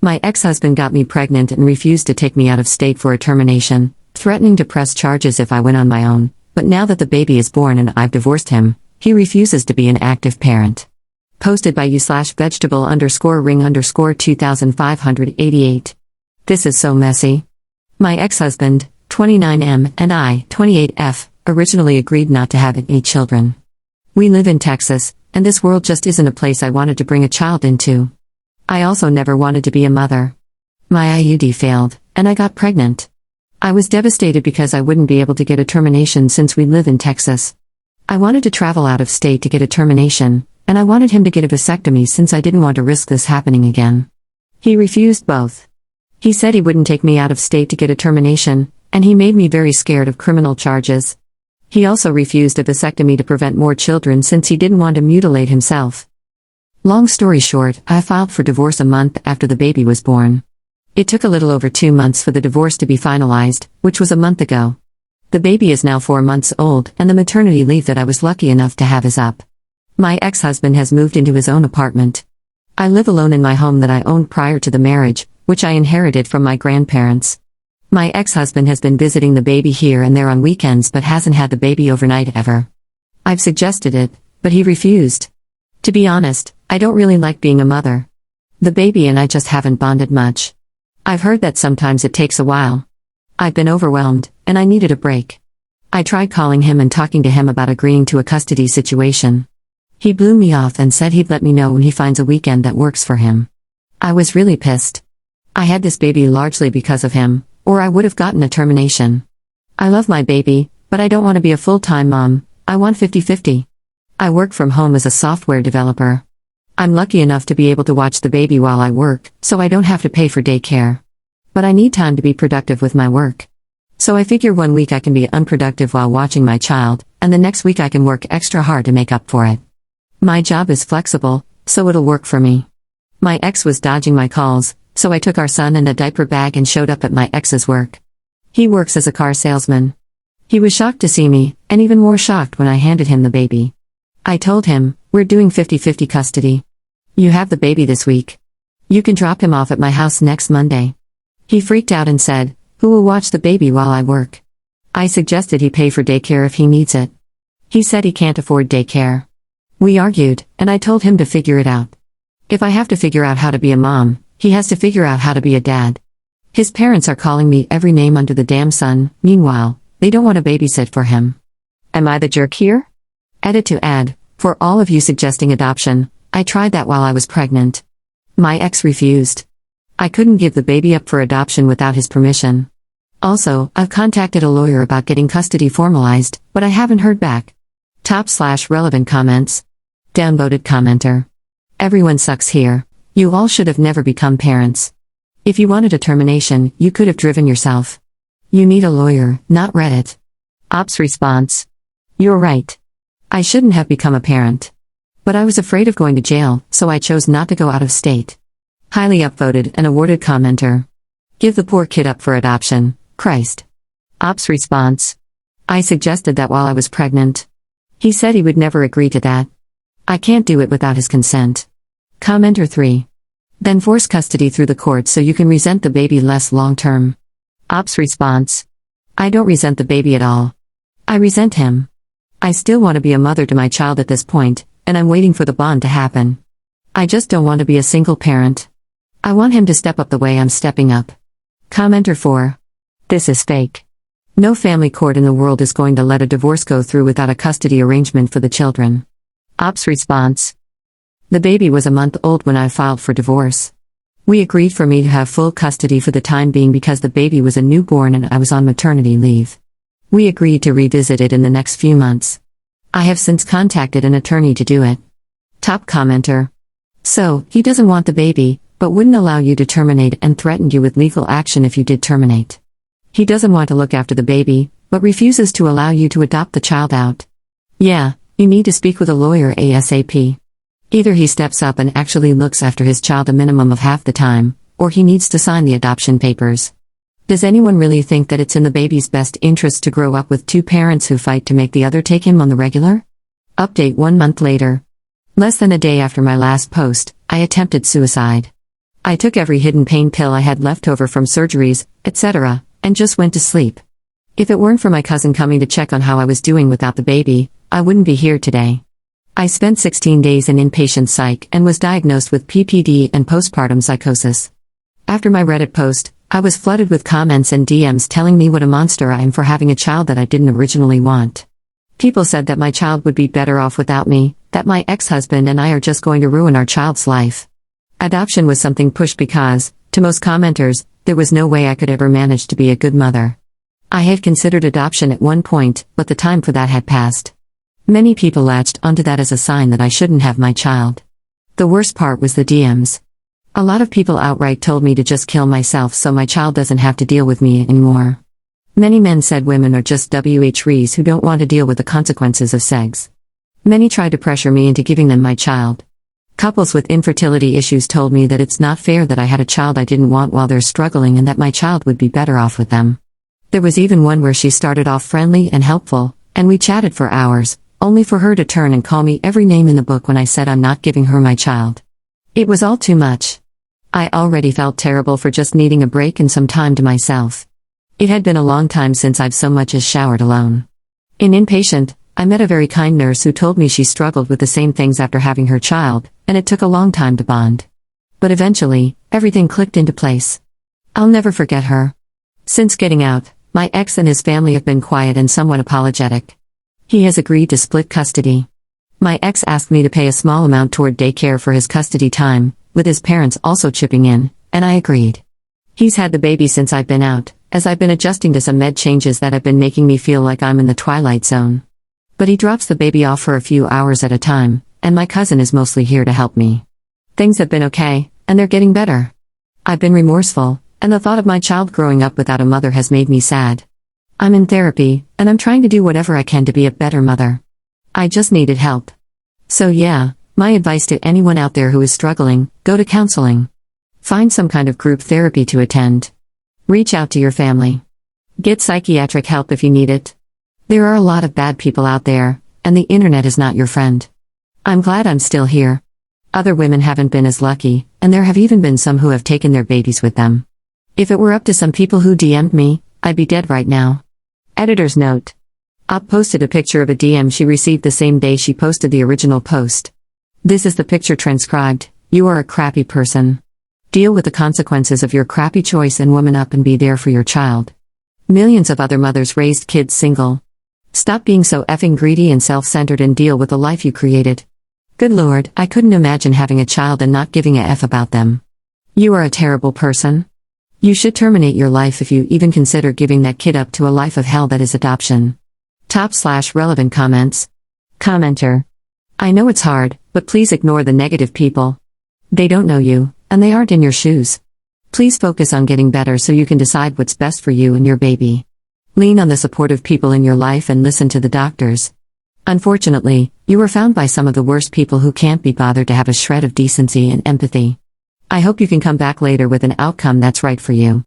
My ex-husband got me pregnant and refused to take me out of state for a termination, threatening to press charges if I went on my own, but now that the baby is born and I've divorced him, he refuses to be an active parent. Posted by you/vegetable_ring_2588. This is so messy. My ex-husband, 29M, and I, 28F, originally agreed not to have any children. We live in Texas, and this world just isn't a place I wanted to bring a child into. I also never wanted to be a mother. My IUD failed, and I got pregnant. I was devastated because I wouldn't be able to get a termination since we live in Texas. I wanted to travel out of state to get a termination, and I wanted him to get a vasectomy since I didn't want to risk this happening again. He refused both. He said he wouldn't take me out of state to get a termination, and he made me very scared of criminal charges. He also refused a vasectomy to prevent more children since he didn't want to mutilate himself. Long story short, I filed for divorce a month after the baby was born. It took a little over 2 months for the divorce to be finalized, which was a month ago. The baby is now 4 months old, and the maternity leave that I was lucky enough to have is up. My ex-husband has moved into his own apartment. I live alone in my home that I owned prior to the marriage, which I inherited from my grandparents. My ex-husband has been visiting the baby here and there on weekends but hasn't had the baby overnight ever. I've suggested it, but he refused. To be honest, I don't really like being a mother. The baby and I just haven't bonded much. I've heard that sometimes it takes a while. I've been overwhelmed, and I needed a break. I tried calling him and talking to him about agreeing to a custody situation. He blew me off and said he'd let me know when he finds a weekend that works for him. I was really pissed. I had this baby largely because of him, or I would have gotten a termination. I love my baby, but I don't want to be a full-time mom. I want 50-50. I work from home as a software developer. I'm lucky enough to be able to watch the baby while I work, so I don't have to pay for daycare. But I need time to be productive with my work. So I figure 1 week I can be unproductive while watching my child, and the next week I can work extra hard to make up for it. My job is flexible, so it'll work for me. My ex was dodging my calls, so I took our son in a diaper bag and showed up at my ex's work. He works as a car salesman. He was shocked to see me, and even more shocked when I handed him the baby. I told him, "We're doing 50-50 custody. You have the baby this week. You can drop him off at my house next Monday." He freaked out and said, "Who will watch the baby while I work?" I suggested he pay for daycare if he needs it. He said he can't afford daycare. We argued, and I told him to figure it out. If I have to figure out how to be a mom, he has to figure out how to be a dad. His parents are calling me every name under the damn sun. Meanwhile, they don't want to babysit for him. Am I the jerk here? Edit to add, for all of you suggesting adoption, I tried that while I was pregnant. My ex refused. I couldn't give the baby up for adoption without his permission. Also, I've contacted a lawyer about getting custody formalized, but I haven't heard back. /relevant comments. Downvoted commenter. Everyone sucks here. You all should have never become parents. If you wanted a termination, you could have driven yourself. You need a lawyer, not Reddit. Ops response. You're right. I shouldn't have become a parent. But I was afraid of going to jail, so I chose not to go out of state. Highly upvoted and awarded commenter. Give the poor kid up for adoption, Christ. Ops response. I suggested that while I was pregnant. He said he would never agree to that. I can't do it without his consent. Commenter 3. Then force custody through the court so you can resent the baby less long term. Ops response. I don't resent the baby at all. I resent him. I still want to be a mother to my child at this point, and I'm waiting for the bond to happen. I just don't want to be a single parent. I want him to step up the way I'm stepping up. Commenter 4. This is fake. No family court in the world is going to let a divorce go through without a custody arrangement for the children. Ops response. The baby was a month old when I filed for divorce. We agreed for me to have full custody for the time being because the baby was a newborn and I was on maternity leave. We agreed to revisit it in the next few months. I have since contacted an attorney to do it. Top commenter. So, he doesn't want the baby, but wouldn't allow you to terminate and threatened you with legal action if you did terminate. He doesn't want to look after the baby, but refuses to allow you to adopt the child out. Yeah, you need to speak with a lawyer ASAP. Either he steps up and actually looks after his child a minimum of half the time, or he needs to sign the adoption papers. Does anyone really think that it's in the baby's best interest to grow up with two parents who fight to make the other take him on the regular? Update 1 month later. Less than a day after my last post, I attempted suicide. I took every hidden pain pill I had left over from surgeries, etc., and just went to sleep. If it weren't for my cousin coming to check on how I was doing without the baby, I wouldn't be here today. I spent 16 days in inpatient psych and was diagnosed with PPD and postpartum psychosis. After my Reddit post, I was flooded with comments and DMs telling me what a monster I am for having a child that I didn't originally want. People said that my child would be better off without me, that my ex-husband and I are just going to ruin our child's life. Adoption was something pushed because, to most commenters, there was no way I could ever manage to be a good mother. I had considered adoption at one point, but the time for that had passed. Many people latched onto that as a sign that I shouldn't have my child. The worst part was the DMs. A lot of people outright told me to just kill myself so my child doesn't have to deal with me anymore. Many men said women are just WHRs who don't want to deal with the consequences of sex. Many tried to pressure me into giving them my child. Couples with infertility issues told me that it's not fair that I had a child I didn't want while they're struggling and that my child would be better off with them. There was even one where she started off friendly and helpful, and we chatted for hours, only for her to turn and call me every name in the book when I said I'm not giving her my child. It was all too much. I already felt terrible for just needing a break and some time to myself. It had been a long time since I've so much as showered alone. In inpatient, I met a very kind nurse who told me she struggled with the same things after having her child, and it took a long time to bond. But eventually, everything clicked into place. I'll never forget her. Since getting out, my ex and his family have been quiet and somewhat apologetic. He has agreed to split custody. My ex asked me to pay a small amount toward daycare for his custody time, with his parents also chipping in, and I agreed. He's had the baby since I've been out, as I've been adjusting to some med changes that have been making me feel like I'm in the twilight zone. But he drops the baby off for a few hours at a time, and my cousin is mostly here to help me. Things have been okay, and they're getting better. I've been remorseful, and the thought of my child growing up without a mother has made me sad. I'm in therapy, and I'm trying to do whatever I can to be a better mother. I just needed help. So yeah, my advice to anyone out there who is struggling, go to counseling. Find some kind of group therapy to attend. Reach out to your family. Get psychiatric help if you need it. There are a lot of bad people out there, and the internet is not your friend. I'm glad I'm still here. Other women haven't been as lucky, and there have even been some who have taken their babies with them. If it were up to some people who DM'd me, I'd be dead right now. Editor's note. Op posted a picture of a DM she received the same day she posted the original post. This is the picture transcribed. You are a crappy person. Deal with the consequences of your crappy choice and woman up and be there for your child. Millions of other mothers raised kids single. Stop being so effing greedy and self-centered and deal with the life you created. Good Lord, I couldn't imagine having a child and not giving a F about them. You are a terrible person. You should terminate your life if you even consider giving that kid up to a life of hell that is adoption. Top/relevant comments. Commenter. I know it's hard, but please ignore the negative people. They don't know you, and they aren't in your shoes. Please focus on getting better so you can decide what's best for you and your baby. Lean on the supportive people in your life and listen to the doctors. Unfortunately, you were found by some of the worst people who can't be bothered to have a shred of decency and empathy. I hope you can come back later with an outcome that's right for you.